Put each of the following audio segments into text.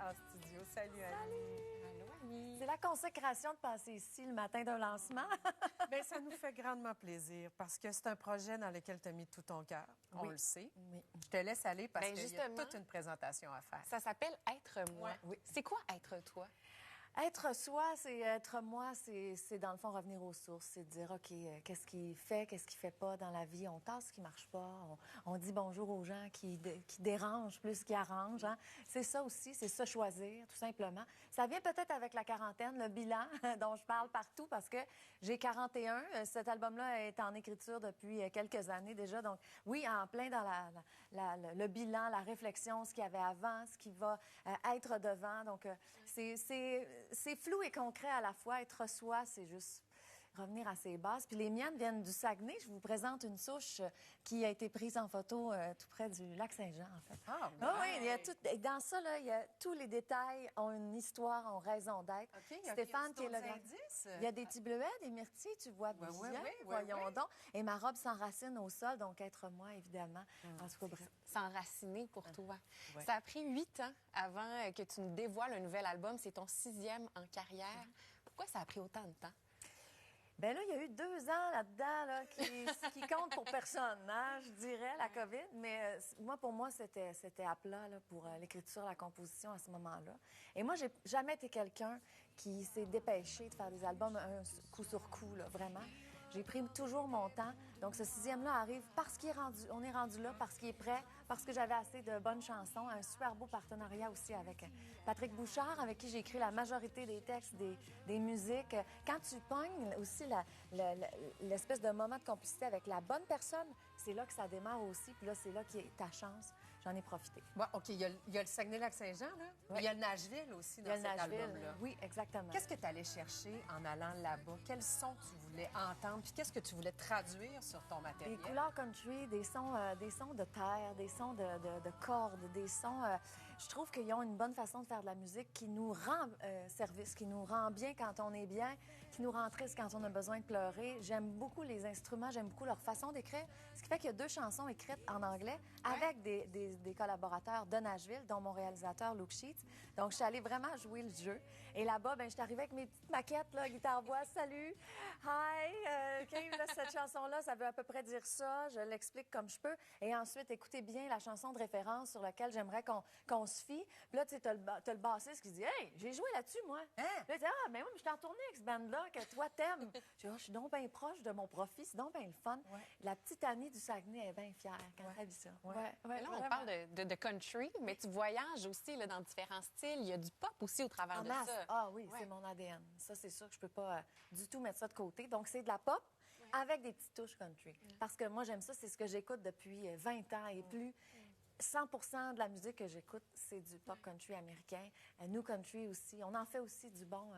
en studio. Salut, Annie. Allô, Annie. C'est la consécration de passer ici le matin d'un lancement. Bien, ça nous fait grandement plaisir parce que c'est un projet dans lequel tu as mis tout ton cœur. On le sait. Oui. Je te laisse aller parce Ben, qu'il y a justement, toute une présentation à faire. Ça s'appelle Être moi. Oui. C'est quoi être toi? Être soi, c'est être moi, c'est dans le fond revenir aux sources, c'est dire, OK, qu'est-ce qui fait pas dans la vie? On tasse ce qui marche pas, on dit bonjour aux gens qui dérangent plus qu'ils arrangent. Hein? C'est ça aussi, c'est ça choisir, tout simplement. Ça vient peut-être avec la quarantaine, le bilan dont je parle partout parce que j'ai 41. Cet album-là est en écriture depuis quelques années déjà. Donc, oui, en plein dans le bilan, la réflexion, ce qu'il y avait avant, ce qui va être devant. Donc, c'est flou et concret à la fois. Être soi, c'est juste revenir à ses bases. Puis les miennes viennent du Saguenay. Je vous présente une souche qui a été prise en photo tout près du lac Saint-Jean, en fait. Ah, Oui, il y a tout. Et dans ça, là, il y a tous les détails ont une histoire, ont raison d'être. OK, Stéphane, qui est le d'autres grand... indices? Il y a des petits bleuets, des myrtilles, tu vois bien. oui, Voyons oui. donc. Et ma robe s'enracine au sol, donc être moi, évidemment. En tout cas, bref. S'enraciner pour toi. Ouais. Ça a pris 8 ans avant que tu nous dévoiles un nouvel album. C'est ton 6e en carrière. Pourquoi ça a pris autant de temps? Bien là, il y a eu 2 ans là-dedans là, qui comptent pour personne, hein, je dirais, la COVID. Mais pour moi, c'était à plat là, pour l'écriture, la composition à ce moment-là. Et moi, j'ai jamais été quelqu'un qui s'est dépêché de faire des albums un coup sur coup, là, vraiment. J'ai pris toujours mon temps. Donc, ce 6e-là arrive parce on est rendu là, parce qu'il est prêt, parce que j'avais assez de bonnes chansons. Un super beau partenariat aussi avec Patrick Bouchard, avec qui j'ai écrit la majorité des textes, des musiques. Quand tu pognes aussi l'espèce de moment de complicité avec la bonne personne, c'est là que ça démarre aussi. Puis là, c'est là qu'il y a ta chance. J'en ai profité. Bon, OK, il y a le Saguenay-Lac-Saint-Jean, là. Oui. Mais il y a le Nashville aussi dans cet album-là. Oui, exactement. Qu'est-ce que tu allais chercher en allant là-bas? Quels sons tu voulais entendre? Puis qu'est-ce que tu voulais traduire sur ton matériel? Des couleurs country, des sons de terre, des sons de cordes, des sons... je trouve qu'ils ont une bonne façon de faire de la musique qui nous rend service, qui nous rend bien quand on est bien, qui nous rend triste quand on a besoin de pleurer. J'aime beaucoup les instruments, j'aime beaucoup leur façon d'écrire. Ce qui fait qu'il y a 2 chansons écrites en anglais avec des collaborateurs de Nashville, dont mon réalisateur Luke Sheets. Donc, je suis allée vraiment jouer le jeu. Et là-bas, ben, je suis arrivée avec mes petites maquettes, là, guitare-voix, salut, hi, OK, là, cette chanson-là, ça veut à peu près dire ça. Je l'explique comme je peux. Et ensuite, écoutez bien la chanson de référence sur laquelle j'aimerais qu'on se fie. Puis là, tu sais, t'as le bassiste qui dit, hey, j'ai joué là-dessus, moi. Hein? Là, tu dis, ah, mais moi, je suis en tournée avec ce band-là que toi, t'aimes. Je dis, ah, je suis donc bien proche de mon profit, c'est donc bien le fun. Ouais. La petite Annie du Saguenay est bien fière quand elle a vu ça. Ouais. Là, on vraiment. parle de country, mais tu voyages aussi là, dans différents styles. Il y a du pop aussi au travers En de masse. ça. Ah oui, Ouais. c'est mon ADN. Ça, c'est sûr que je peux pas du tout mettre ça de côté. Donc, c'est de la pop avec des petites touches country. Parce que moi, j'aime ça. C'est ce que j'écoute depuis 20 ans et plus. 100% de la musique que j'écoute, c'est du pop country américain. New country aussi. On en fait aussi du bon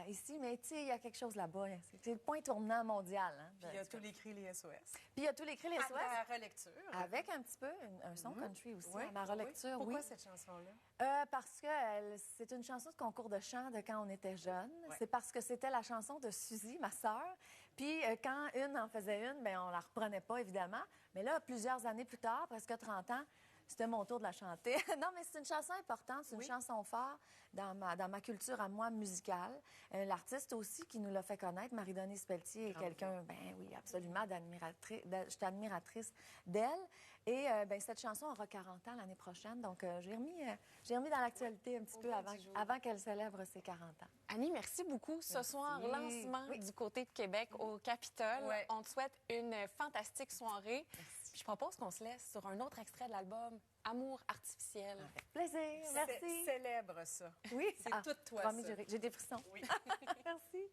ici. Mais tu sais, il y a quelque chose là-bas. C'est le point tournant mondial. Hein, Puis il y a tous les cris, les SOS. Puis il y a tous les cris, les À SOS. la relecture. Avec un petit peu un son country aussi. Oui, À ma relecture, Pourquoi oui. cette chanson-là? Parce que c'est une chanson de concours de chant de quand on était jeune. Ouais. C'est parce que c'était la chanson de Suzy, ma sœur. Puis quand une en faisait une, bien, on la reprenait pas, évidemment. Mais là, plusieurs années plus tard, presque 30 ans, c'était mon tour de la chanter. Non, mais c'est une chanson importante, c'est une chanson phare dans ma culture à moi musicale. L'artiste aussi qui nous l'a fait connaître, Marie-Denise Pelletier, est quelqu'un, ben oui, absolument, je suis admiratrice d'elle. Et ben, cette chanson aura 40 ans l'année prochaine, donc j'ai remis dans l'actualité un petit peu avant qu'elle célèbre ses 40 ans. Annie, merci beaucoup. Ce soir, lancement du côté de Québec au Capitole. Ouais. On te souhaite une fantastique soirée. Puis je propose qu'on se laisse sur un autre extrait de l'album, Amour artificiel. Plaisir, merci. Célèbre ça. Oui, C'est tout toi, promis, ça. j'ai des frissons. Oui. Merci.